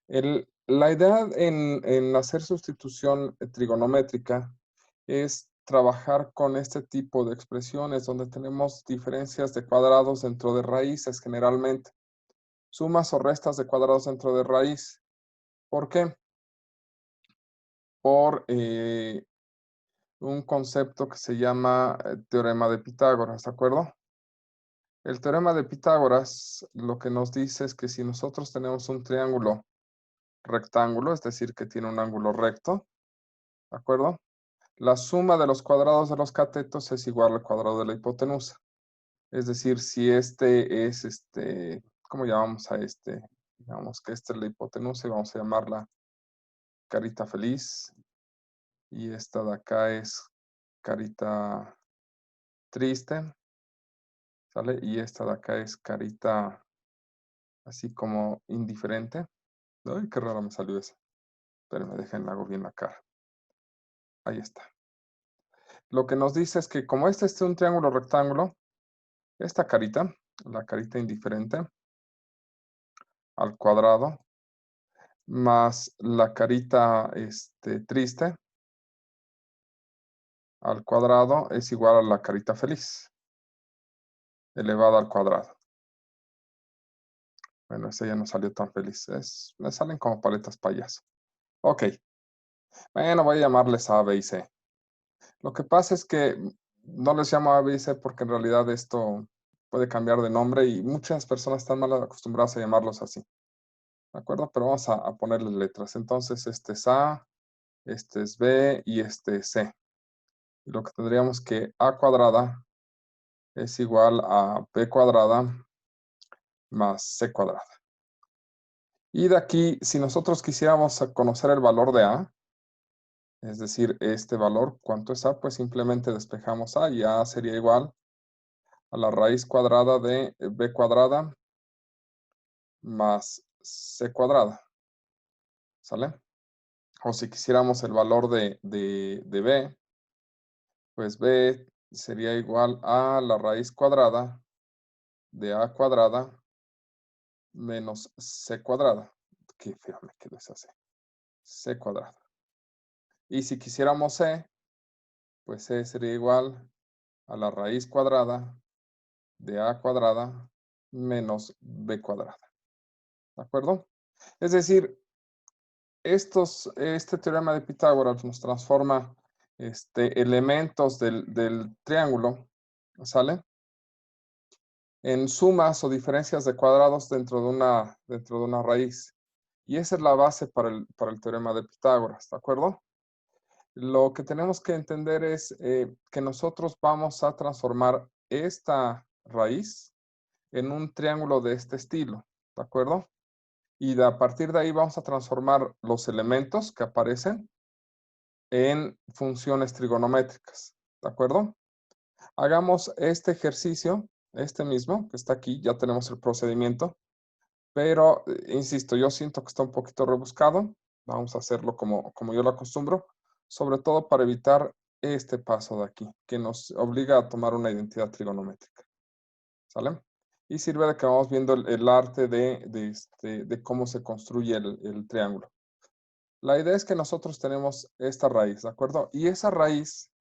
La idea en hacer sustitución trigonométrica es trabajar con este tipo de expresiones donde tenemos diferencias de cuadrados dentro de raíces generalmente, sumas o restas de cuadrados dentro de raíz. ¿Por qué? Por un concepto que se llama teorema de Pitágoras, ¿de acuerdo? El teorema de Pitágoras lo que nos dice es que si nosotros tenemos un triángulo rectángulo, es decir, que tiene un ángulo recto, ¿de acuerdo? La suma de los cuadrados de los catetos es igual al cuadrado de la hipotenusa. Es decir, si este es ¿cómo llamamos a este? Digamos que esta es la hipotenusa y vamos a llamarla carita feliz. Y esta de acá es carita triste, ¿sale? Y esta de acá es carita así como indiferente. Ay, qué raro me salió esa. Pero me dejen, hago bien la cara. Ahí está. Lo que nos dice es que como este es un triángulo rectángulo, esta carita, la carita indiferente, al cuadrado, más la carita triste, al cuadrado, es igual a la carita feliz, elevada al cuadrado. Bueno, ese ya no salió tan feliz. Me salen como paletas payaso. Ok. Bueno, voy a llamarles A, B y C. Lo que pasa es que no les llamo A, B y C porque en realidad esto puede cambiar de nombre y muchas personas están mal acostumbradas a llamarlos así. ¿De acuerdo? Pero vamos a ponerles letras. Entonces, este es A, este es B y este es C. Y lo que tendríamos que A cuadrada es igual a B cuadrada más C cuadrada. Y de aquí, si nosotros quisiéramos conocer el valor de A, es decir, este valor, ¿cuánto es A? Pues simplemente despejamos A y A sería igual a la raíz cuadrada de B cuadrada más C cuadrada. ¿Sale? O si quisiéramos el valor de B, pues B sería igual a la raíz cuadrada de A cuadrada menos C cuadrada. Qué feo me quedó esa C. C cuadrada. Y si quisiéramos C, pues C sería igual a la raíz cuadrada de A cuadrada menos B cuadrada. ¿De acuerdo? Es decir, este teorema de Pitágoras nos transforma elementos del triángulo, ¿sale? En sumas o diferencias de cuadrados dentro de una raíz. Y esa es la base para el teorema de Pitágoras, ¿de acuerdo? Lo que tenemos que entender es que nosotros vamos a transformar esta raíz en un triángulo de este estilo, ¿de acuerdo? Y a partir de ahí vamos a transformar los elementos que aparecen en funciones trigonométricas, ¿de acuerdo? Hagamos este ejercicio, este mismo, que está aquí, ya tenemos el procedimiento, pero, insisto, yo siento que está un poquito rebuscado. Vamos a hacerlo como yo lo acostumbro, sobre todo para evitar este paso de aquí, que nos obliga a tomar una identidad trigonométrica, ¿sale? Y sirve de que vamos viendo el arte de cómo se construye el triángulo. La idea es que nosotros tenemos esta raíz, ¿de acuerdo? Y esa raíz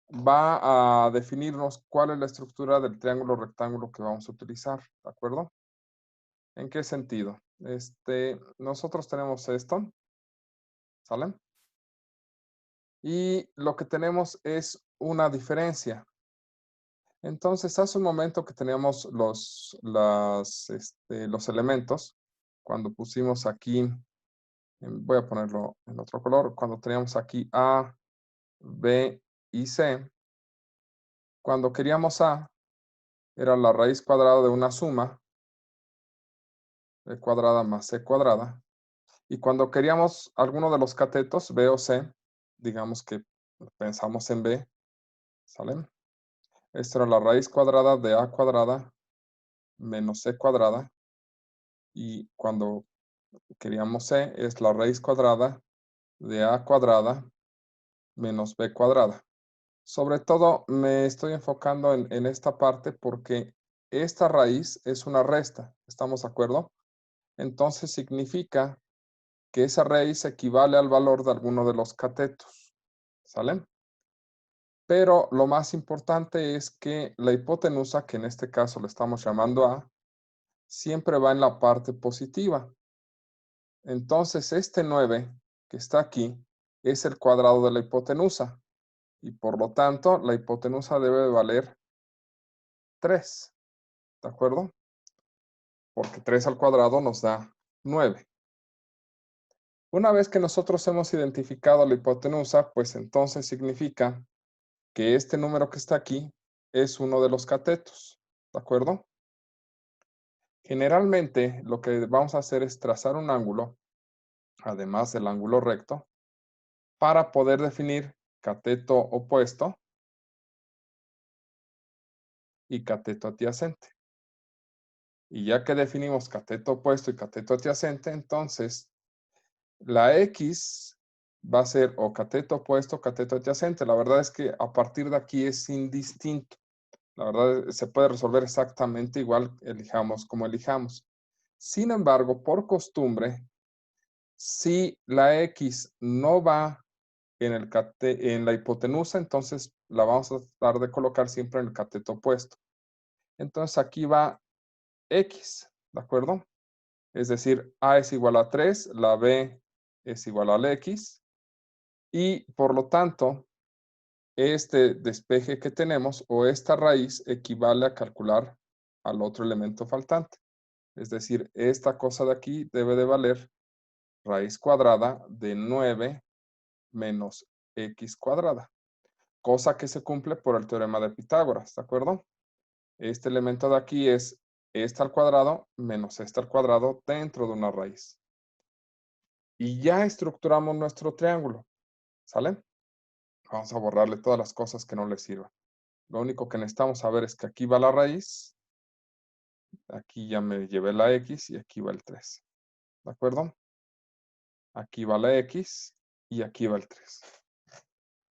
va a definirnos cuál es la estructura del triángulo rectángulo que vamos a utilizar, ¿de acuerdo? ¿En qué sentido? Nosotros tenemos esto, ¿sale? Y lo que tenemos es una diferencia. Entonces, hace un momento que teníamos los elementos, cuando pusimos aquí, voy a ponerlo en otro color, cuando teníamos aquí A, B y C, cuando queríamos A, era la raíz cuadrada de una suma, B cuadrada más C cuadrada, y cuando queríamos alguno de los catetos, B o C, digamos que pensamos en B, ¿sale? Esta era la raíz cuadrada de A cuadrada menos C cuadrada, y cuando queríamos C es la raíz cuadrada de A cuadrada menos B cuadrada. Sobre todo me estoy enfocando en esta parte porque esta raíz es una resta, ¿estamos de acuerdo? Entonces significa que esa raíz equivale al valor de alguno de los catetos, ¿sale? Pero lo más importante es que la hipotenusa, que en este caso le estamos llamando A, siempre va en la parte positiva. Entonces, este 9 que está aquí es el cuadrado de la hipotenusa. Y por lo tanto, la hipotenusa debe de valer 3, ¿de acuerdo? Porque 3 al cuadrado nos da 9. Una vez que nosotros hemos identificado la hipotenusa, pues entonces significa que este número que está aquí es uno de los catetos, ¿de acuerdo? Generalmente lo que vamos a hacer es trazar un ángulo, además del ángulo recto, para poder definir cateto opuesto y cateto adyacente. Y ya que definimos cateto opuesto y cateto adyacente, entonces la X va a ser o cateto opuesto o cateto adyacente. La verdad es que a partir de aquí es indistinto. La verdad se puede resolver exactamente igual, elijamos como elijamos. Sin embargo, por costumbre, si la X no va en la hipotenusa, entonces la vamos a tratar de colocar siempre en el cateto opuesto. Entonces aquí va X, ¿de acuerdo? Es decir, A es igual a 3, la B es igual al X, y por lo tanto, este despeje que tenemos o esta raíz equivale a calcular al otro elemento faltante. Es decir, esta cosa de aquí debe de valer raíz cuadrada de 9 menos X cuadrada, cosa que se cumple por el teorema de Pitágoras, ¿de acuerdo? Este elemento de aquí es este al cuadrado menos este al cuadrado dentro de una raíz. Y ya estructuramos nuestro triángulo, ¿sale? Vamos a borrarle todas las cosas que no le sirvan. Lo único que necesitamos saber es que aquí va la raíz, aquí ya me llevé la X y aquí va el 3, ¿de acuerdo? Aquí va la X y aquí va el 3.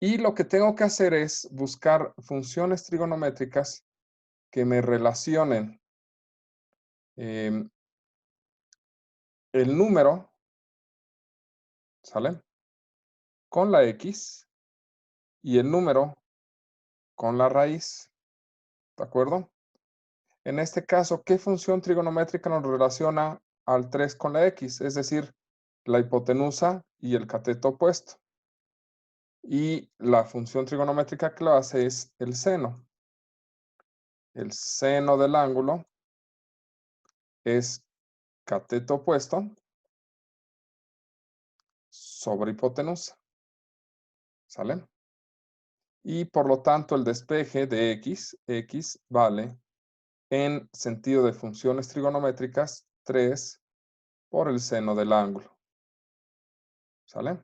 Y lo que tengo que hacer es buscar funciones trigonométricas que me relacionen el número, ¿sale? Con la X y el número con la raíz, ¿de acuerdo? En este caso, ¿qué función trigonométrica nos relaciona al 3 con la X? Es decir, la hipotenusa y el cateto opuesto. Y la función trigonométrica que lo hace es el seno. El seno del ángulo es cateto opuesto sobre hipotenusa, ¿sale? Y por lo tanto el despeje de X vale en sentido de funciones trigonométricas 3 por el seno del ángulo, ¿sale?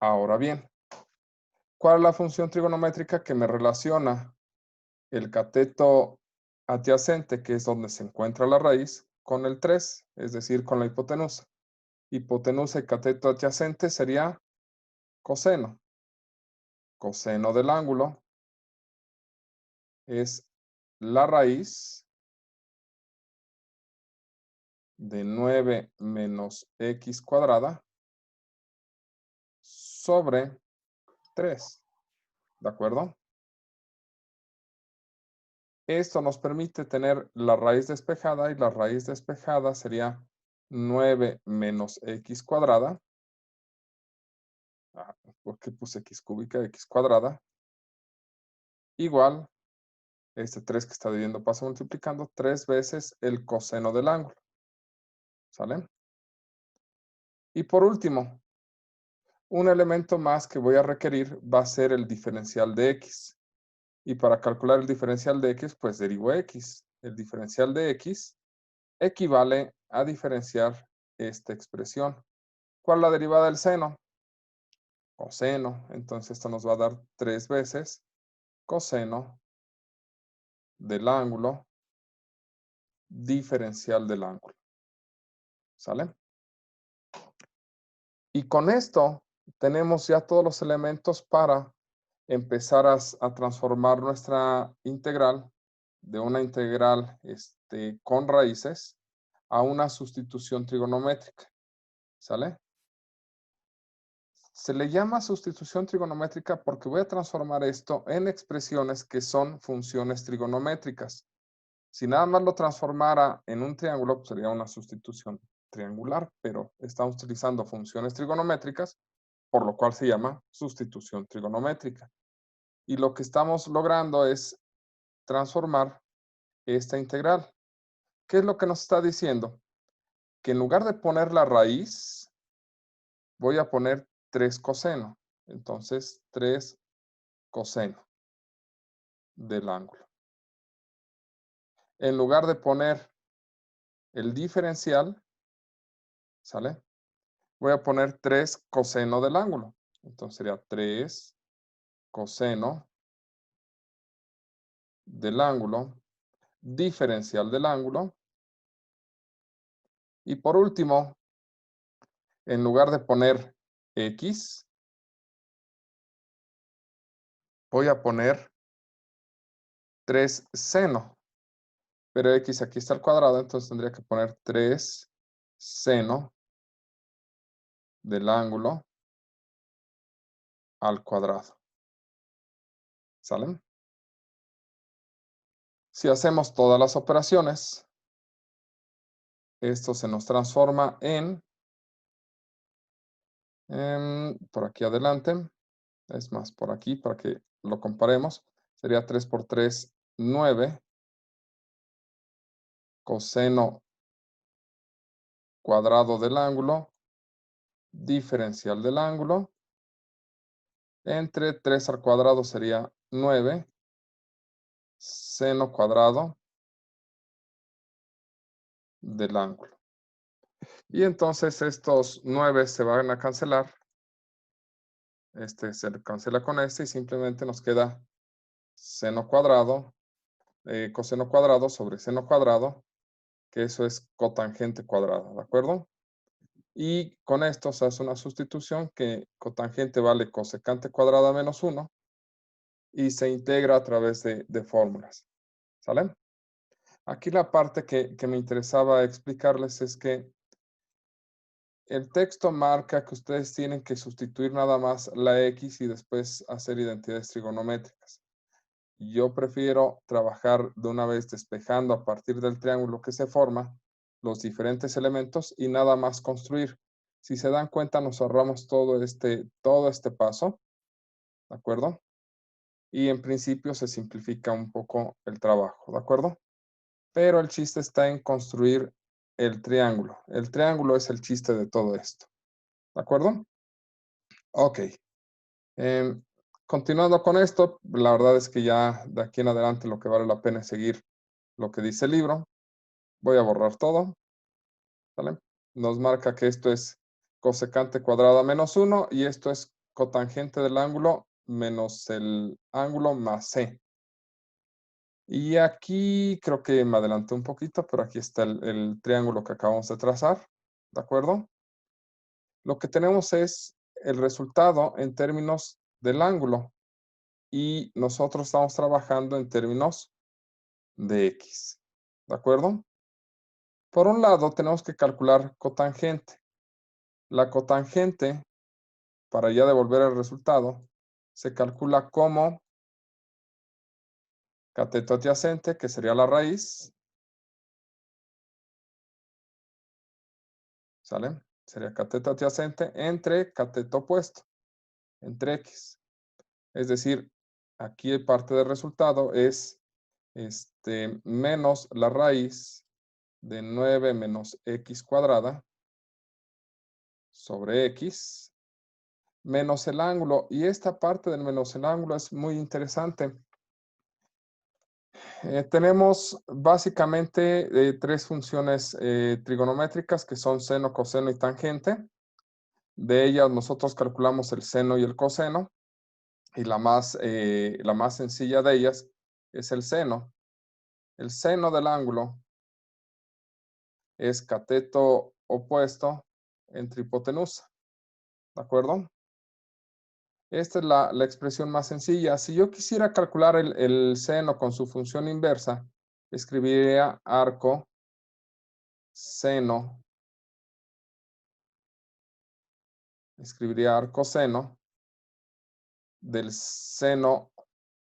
Ahora bien, ¿cuál es la función trigonométrica que me relaciona el cateto adyacente, que es donde se encuentra la raíz, con el 3, es decir, con la hipotenusa? Hipotenusa y cateto adyacente sería coseno. Coseno del ángulo es la raíz de 9 menos X cuadrada sobre 3, ¿de acuerdo? Esto nos permite tener la raíz despejada y la raíz despejada sería 9 menos X cuadrada. ¿Por qué puse X cúbica? X cuadrada. Igual, este 3 que está dividiendo pasa multiplicando 3 veces el coseno del ángulo. ¿Sale? Y por último, un elemento más que voy a requerir va a ser el diferencial de X. Y para calcular el diferencial de X, pues derivo X. El diferencial de X equivale a diferenciar esta expresión. ¿Cuál es la derivada del seno? Coseno. Entonces esto nos va a dar 3 veces coseno del ángulo diferencial del ángulo. ¿Sale? Y con esto tenemos ya todos los elementos para empezar a transformar nuestra integral de una integral con raíces a una sustitución trigonométrica. ¿Sale? Se le llama sustitución trigonométrica porque voy a transformar esto en expresiones que son funciones trigonométricas. Si nada más lo transformara en un triángulo, pues sería una sustitución triangular, pero estamos utilizando funciones trigonométricas, por lo cual se llama sustitución trigonométrica. Y lo que estamos logrando es transformar esta integral. ¿Qué es lo que nos está diciendo? Que en lugar de poner la raíz, voy a poner 3 coseno. Entonces, 3 coseno del ángulo. En lugar de poner el diferencial, ¿sale? Voy a poner 3 coseno del ángulo. Entonces sería 3 coseno del ángulo, diferencial del ángulo. Y por último, en lugar de poner x, voy a poner 3 seno. Pero x aquí está al cuadrado, entonces tendría que poner 3 seno del ángulo al cuadrado. ¿Salen? Si hacemos todas las operaciones, esto se nos transforma en, por aquí adelante, es más, por aquí, para que lo comparemos, sería 3 por 3, 9, coseno cuadrado del ángulo, diferencial del ángulo, entre 3 al cuadrado sería 9, seno cuadrado del ángulo. Y entonces estos 9 se van a cancelar. Este se cancela con este y simplemente nos queda seno cuadrado, coseno cuadrado sobre seno cuadrado, que eso es cotangente cuadrada, ¿de acuerdo? Y con esto se hace una sustitución que cotangente vale cosecante cuadrada menos 1 y se integra a través de fórmulas. ¿Sale? Aquí la parte que me interesaba explicarles es que el texto marca que ustedes tienen que sustituir nada más la X y después hacer identidades trigonométricas. Yo prefiero trabajar de una vez despejando a partir del triángulo que se forma los diferentes elementos y nada más construir. Si se dan cuenta, nos ahorramos todo este paso, ¿de acuerdo? Y en principio se simplifica un poco el trabajo, ¿de acuerdo? Pero el chiste está en construir el triángulo. El triángulo es el chiste de todo esto, ¿de acuerdo? Ok. Continuando con esto, la verdad es que ya de aquí en adelante lo que vale la pena es seguir lo que dice el libro. Voy a borrar todo, ¿vale? Nos marca que esto es cosecante cuadrada menos 1 y esto es cotangente del ángulo menos el ángulo más c. Y aquí creo que me adelanté un poquito, pero aquí está el triángulo que acabamos de trazar, ¿de acuerdo? Lo que tenemos es el resultado en términos del ángulo y nosotros estamos trabajando en términos de x, ¿de acuerdo? Por un lado, tenemos que calcular cotangente. La cotangente, para ya devolver el resultado, se calcula como cateto adyacente, que sería la raíz, ¿sale? Sería cateto adyacente entre cateto opuesto, entre x. Es decir, aquí parte del resultado es menos la raíz de 9 menos x cuadrada sobre x menos el ángulo. Y esta parte del menos el ángulo es muy interesante. Tenemos básicamente 3 funciones trigonométricas que son seno, coseno y tangente. De ellas nosotros calculamos el seno y el coseno. Y la más sencilla de ellas es el seno. El seno del ángulo es cateto opuesto entre hipotenusa. ¿De acuerdo? Esta es la expresión más sencilla. Si yo quisiera calcular el seno con su función inversa, escribiría arco seno, escribiría arcoseno del seno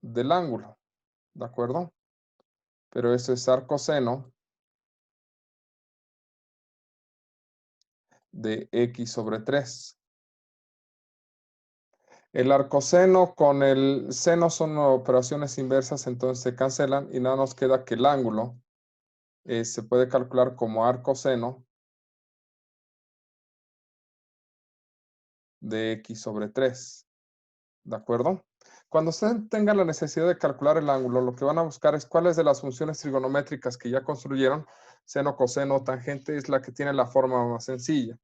del ángulo, ¿de acuerdo? Pero eso es arcoseno de x sobre 3. El arcoseno con el seno son operaciones inversas, entonces se cancelan y nada nos queda que el ángulo se puede calcular como arcoseno de x sobre 3. ¿De acuerdo? Cuando ustedes tengan la necesidad de calcular el ángulo, lo que van a buscar es cuáles de las funciones trigonométricas que ya construyeron, seno, coseno, tangente, es la que tiene la forma más sencilla.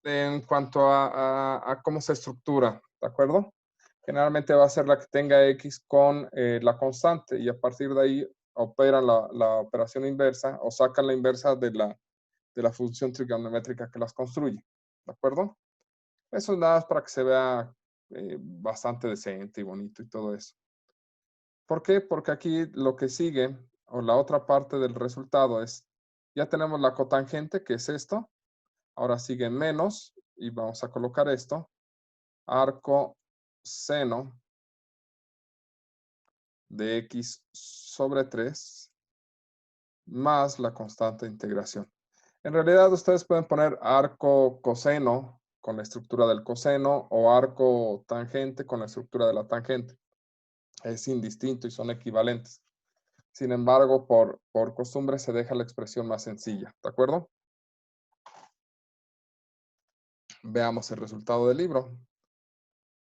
En cuanto a cómo se estructura, ¿de acuerdo? Generalmente va a ser la que tenga x con la constante y a partir de ahí operan la operación inversa o sacan la inversa de la función trigonométrica que las construye. ¿De acuerdo? Eso es nada más para que se vea bastante decente y bonito y todo eso. ¿Por qué? Porque aquí lo que sigue, o la otra parte del resultado es, ya tenemos la cotangente, que es esto. Ahora sigue menos, y vamos a colocar esto, arco seno de x sobre 3 más la constante de integración. En realidad ustedes pueden poner arco coseno con la estructura del coseno o arco tangente con la estructura de la tangente. Es indistinto y son equivalentes. Sin embargo, por costumbre se deja la expresión más sencilla, ¿de acuerdo? Veamos el resultado del libro.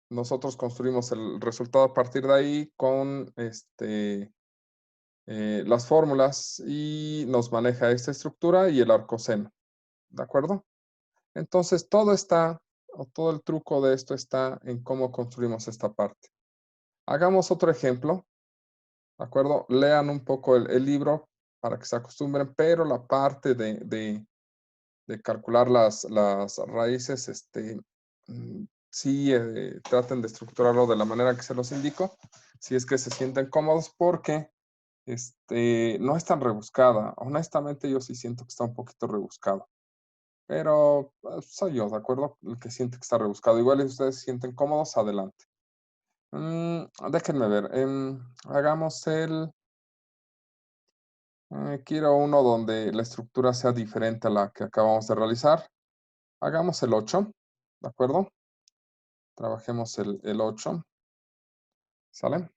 Nosotros construimos el resultado a partir de ahí con las fórmulas y nos maneja esta estructura y el arcoseno, ¿de acuerdo? Entonces, todo está, o todo el truco de esto está en cómo construimos esta parte. Hagamos otro ejemplo, ¿de acuerdo? Lean un poco el libro para que se acostumbren, pero la parte de calcular las raíces, sí traten de estructurarlo de la manera que se los indico, si es que se sienten cómodos, porque no es tan rebuscada. Honestamente, yo sí siento que está un poquito rebuscado. Pero soy yo, ¿de acuerdo? El que siente que está rebuscado. Igual si ustedes se sienten cómodos, adelante. Déjenme ver. Hagamos quiero uno donde la estructura sea diferente a la que acabamos de realizar. Hagamos el 8, ¿de acuerdo? Trabajemos el 8, ¿sale?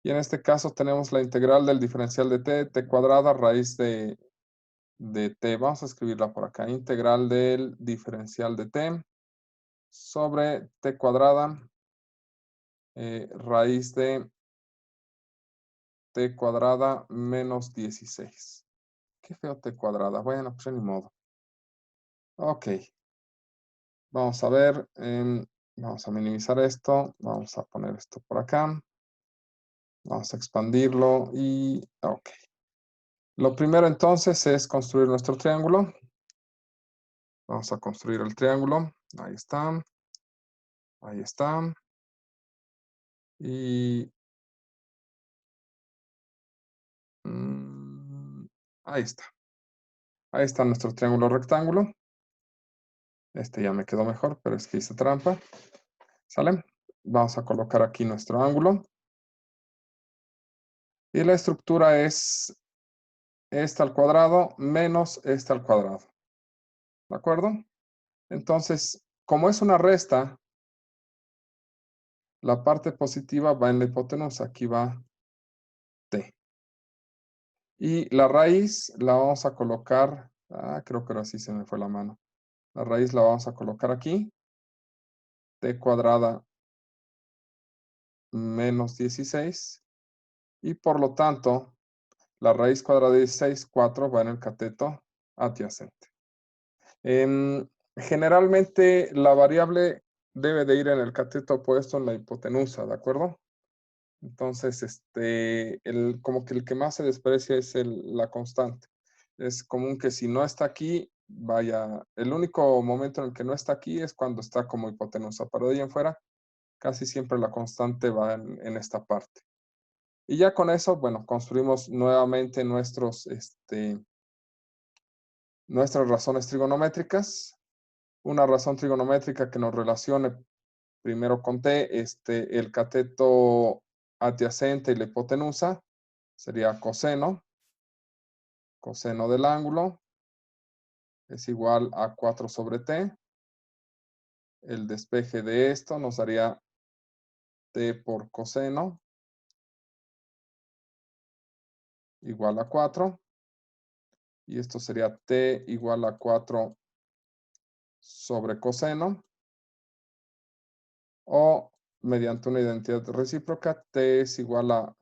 Y en este caso tenemos la integral del diferencial de t cuadrada, raíz de t. Vamos a escribirla por acá. Integral del diferencial de t sobre t cuadrada, raíz de t cuadrada menos 16. Qué feo t cuadrada. Bueno, pues ni modo. Ok. Vamos a ver. Vamos a minimizar esto. Vamos a poner esto por acá. Vamos a expandirlo y ok. Lo primero entonces es construir nuestro triángulo. Vamos a construir el triángulo. Ahí está. Ahí está. Y ahí está. Ahí está nuestro triángulo rectángulo. Este ya me quedó mejor, pero es que hice trampa. ¿Sale? Vamos a colocar aquí nuestro ángulo. Y la estructura es esta al cuadrado menos esta al cuadrado. ¿De acuerdo? Entonces, como es una resta, la parte positiva va en la hipotenusa. Aquí va t. Y la raíz la vamos a colocar, creo que ahora sí se me fue la mano. La raíz la vamos a colocar aquí, t cuadrada menos 16. Y por lo tanto, la raíz cuadrada de 16, 4 va en el cateto adyacente. Generalmente la variable debe de ir en el cateto opuesto en la hipotenusa, ¿de acuerdo? Entonces, como que el que más se desprecia es la constante. Es común que si no está aquí, vaya, el único momento en el que no está aquí es cuando está como hipotenusa, pero de ahí en fuera, casi siempre la constante va en esta parte. Y ya con eso, bueno, construimos nuevamente nuestros, nuestras razones trigonométricas. Una razón trigonométrica que nos relacione primero con T, el cateto adyacente y la hipotenusa, sería coseno. Coseno del ángulo es igual a 4 sobre T. El despeje de esto nos daría T por coseno igual a 4. Y esto sería T igual a 4 sobre coseno. O mediante una identidad recíproca, T es igual a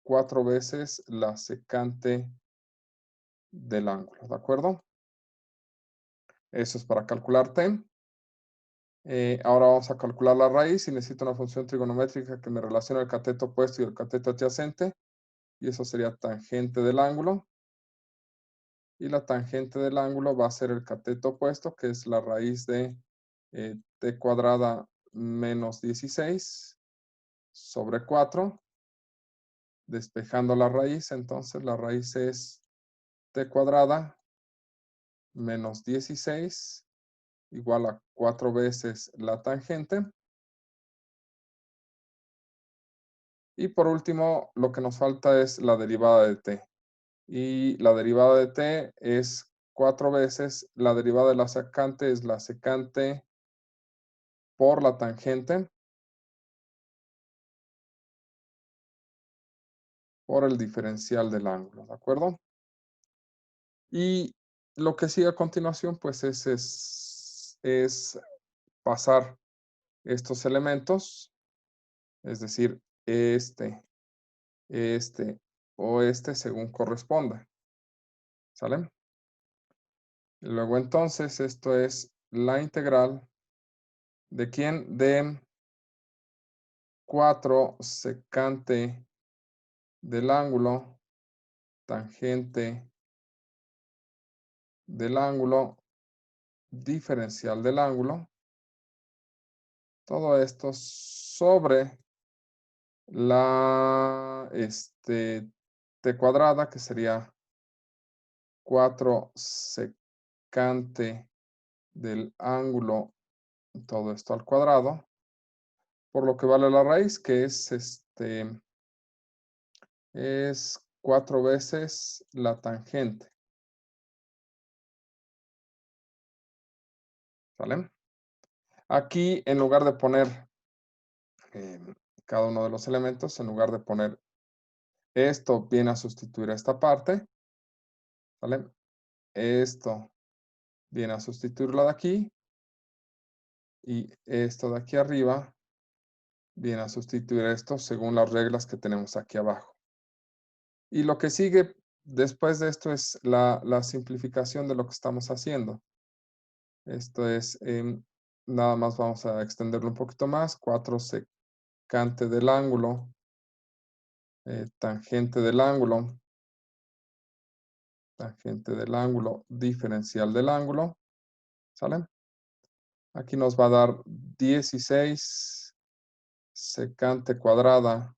4 veces la secante del ángulo, ¿de acuerdo? Eso es para calcular T. Ahora vamos a calcular la raíz y necesito una función trigonométrica que me relacione el cateto opuesto y el cateto adyacente. Y eso sería tangente del ángulo. Y la tangente del ángulo va a ser el cateto opuesto, que es la raíz de T cuadrada menos 16 sobre 4. Despejando la raíz, entonces la raíz es T cuadrada menos 16 igual a 4 veces la tangente. Y por último, lo que nos falta es la derivada de t. Y la derivada de t es 4 veces, la derivada de la secante es la secante por la tangente por el diferencial del ángulo, ¿de acuerdo? Y lo que sigue a continuación, pues es pasar estos elementos, es decir, este o este según corresponda. ¿Sale? Y luego entonces esto es la integral de quién? De 4 secante del ángulo, tangente del ángulo, diferencial del ángulo. Todo esto sobre la t cuadrada, que sería 4 secante del ángulo, todo esto al cuadrado, por lo que vale la raíz, que es 4 veces la tangente. ¿Sale? Aquí, en lugar de poner cada uno de los elementos, en lugar de poner esto, viene a sustituir a esta parte. ¿Sale? Esto viene a sustituirlo de aquí. Y esto de aquí arriba viene a sustituir esto según las reglas que tenemos aquí abajo. Y lo que sigue después de esto es la simplificación de lo que estamos haciendo. Esto es, nada más vamos a extenderlo un poquito más. 4 secante del ángulo, tangente del ángulo, diferencial del ángulo. ¿Sale? Aquí nos va a dar 16 secante cuadrada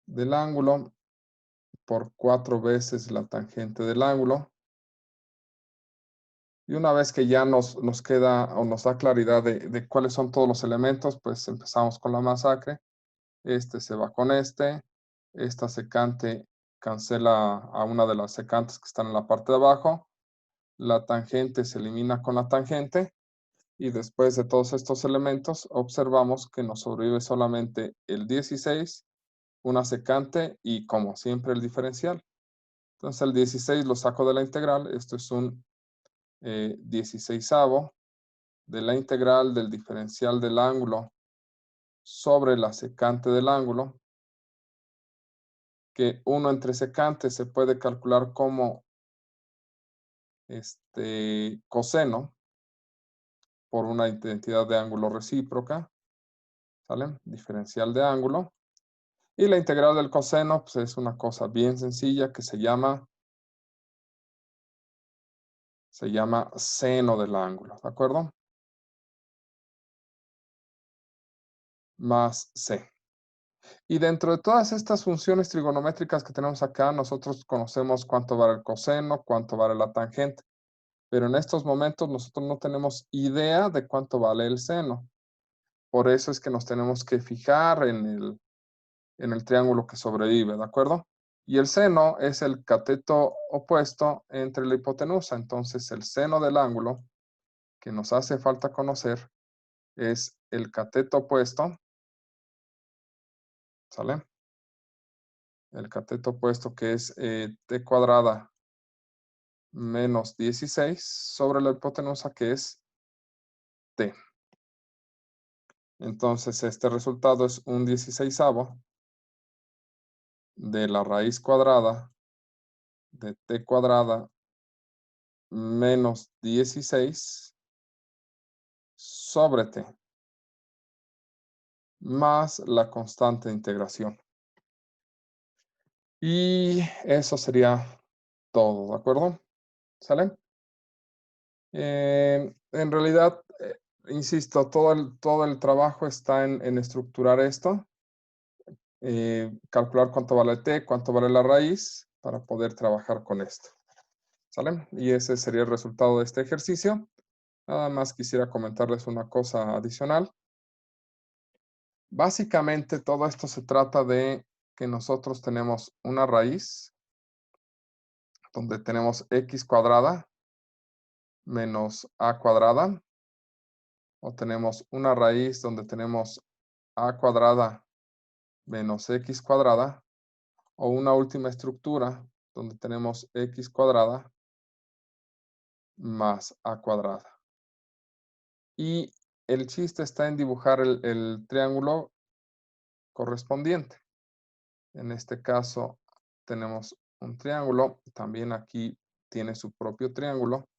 del ángulo por 4 veces la tangente del ángulo. Y una vez que ya nos queda o nos da claridad de cuáles son todos los elementos, pues empezamos con la masacre. Este se va con este. Esta secante cancela a una de las secantes que están en la parte de abajo. La tangente se elimina con la tangente. Y después de todos estos elementos, observamos que nos sobrevive solamente el 16, una secante y, como siempre, el diferencial. Entonces el 16 lo saco de la integral. Esto es un 16avo de la integral del diferencial del ángulo sobre la secante del ángulo, que 1 entre secante se puede calcular como coseno por una identidad de ángulo recíproca, ¿sale? Diferencial de ángulo. Y la integral del coseno, pues es una cosa bien sencilla que se llama seno del ángulo, ¿de acuerdo? Más c. Y dentro de todas estas funciones trigonométricas que tenemos acá, nosotros conocemos cuánto vale el coseno, cuánto vale la tangente, pero en estos momentos nosotros no tenemos idea de cuánto vale el seno. Por eso es que nos tenemos que fijar en el triángulo que sobrevive, ¿de acuerdo? Y el seno es el cateto opuesto entre la hipotenusa. Entonces, el seno del ángulo que nos hace falta conocer es el cateto opuesto, ¿sale? El cateto opuesto que es t cuadrada menos 16 sobre la hipotenusa que es t. Entonces, este resultado es un 16avo de la raíz cuadrada de t cuadrada menos 16 sobre t, más la constante de integración. Y eso sería todo, ¿de acuerdo? ¿Sale? En realidad, insisto, todo el trabajo está en estructurar esto, calcular cuánto vale t, cuánto vale la raíz, para poder trabajar con esto. ¿Sale? Y ese sería el resultado de este ejercicio. Nada más quisiera comentarles una cosa adicional. Básicamente todo esto se trata de que nosotros tenemos una raíz donde tenemos x cuadrada menos a cuadrada, o tenemos una raíz donde tenemos a cuadrada menos x cuadrada, o una última estructura donde tenemos x cuadrada más a cuadrada. Y el chiste está en dibujar el triángulo correspondiente. En este caso tenemos un triángulo, también aquí tiene su propio triángulo,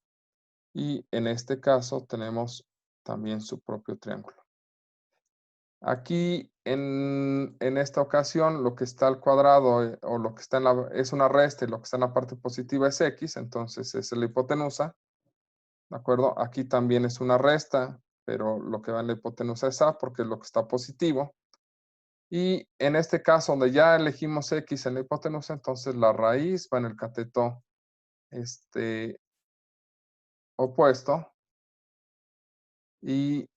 y en este caso tenemos también su propio triángulo. Aquí en esta ocasión lo que está al cuadrado o lo que está es una resta y lo que está en la parte positiva es x, entonces es la hipotenusa, ¿de acuerdo? Aquí también es una resta, pero lo que va en la hipotenusa es a porque es lo que está positivo. Y en este caso, donde ya elegimos x en la hipotenusa, entonces la raíz va en el cateto opuesto y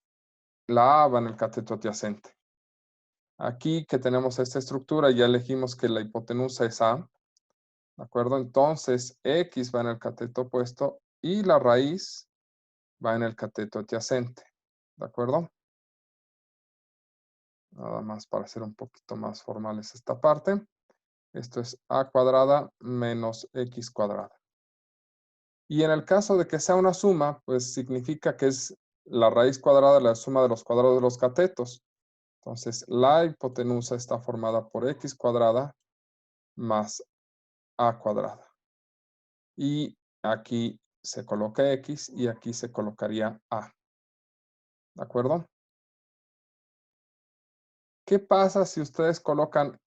la a va en el cateto adyacente. Aquí que tenemos esta estructura, ya elegimos que la hipotenusa es a, ¿de acuerdo? Entonces x va en el cateto opuesto y la raíz va en el cateto adyacente, ¿de acuerdo? Nada más para hacer un poquito más formales esta parte. Esto es a cuadrada menos x cuadrada. Y en el caso de que sea una suma, pues significa que es la raíz cuadrada de la suma de los cuadrados de los catetos. Entonces, la hipotenusa está formada por x cuadrada más a cuadrada. Y aquí se coloca x y aquí se colocaría a. ¿De acuerdo? ¿Qué pasa si ustedes colocan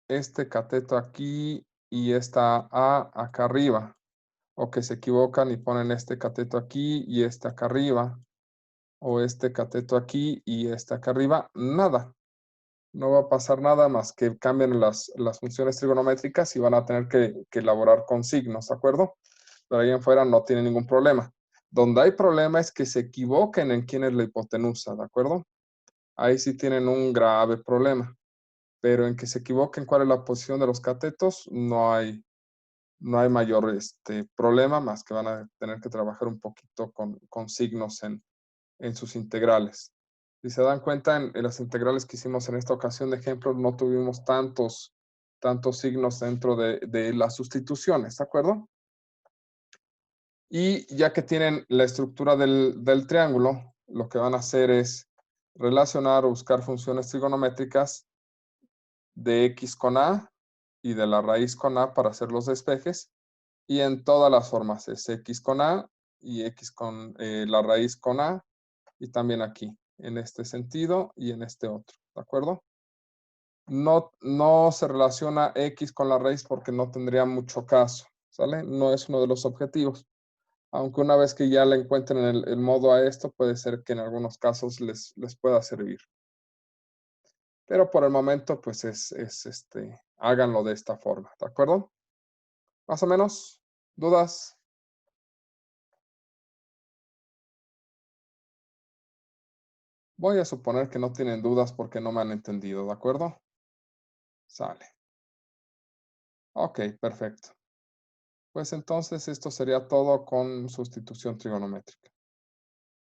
este cateto aquí y esta a acá arriba? O que se equivocan y ponen este cateto aquí y este acá arriba. O este cateto aquí y este acá arriba. Nada. No va a pasar nada más que cambien las funciones trigonométricas y van a tener que elaborar con signos, ¿de acuerdo? Pero ahí en fuera no tiene ningún problema. Donde hay problema es que se equivoquen en quién es la hipotenusa, ¿de acuerdo? Ahí sí tienen un grave problema. Pero en que se equivoquen cuál es la posición de los catetos, no hay mayor problema, más que van a tener que trabajar un poquito con signos en sus integrales. Si se dan cuenta, en las integrales que hicimos en esta ocasión de ejemplos, no tuvimos tantos signos dentro de las sustituciones, ¿de acuerdo? Y ya que tienen la estructura del triángulo, lo que van a hacer es relacionar o buscar funciones trigonométricas de x con a y de la raíz con a para hacer los despejes. Y en todas las formas es x con a y x con la raíz con a y también aquí, en este sentido y en este otro, ¿de acuerdo? No se relaciona x con la raíz porque no tendría mucho caso, ¿sale? No es uno de los objetivos. Aunque una vez que ya le encuentren el modo a esto, puede ser que en algunos casos les pueda servir. Pero por el momento, pues háganlo de esta forma, ¿de acuerdo? Más o menos, ¿dudas? Voy a suponer que no tienen dudas porque no me han entendido, ¿de acuerdo? Sale. Ok, perfecto. Pues entonces esto sería todo con sustitución trigonométrica.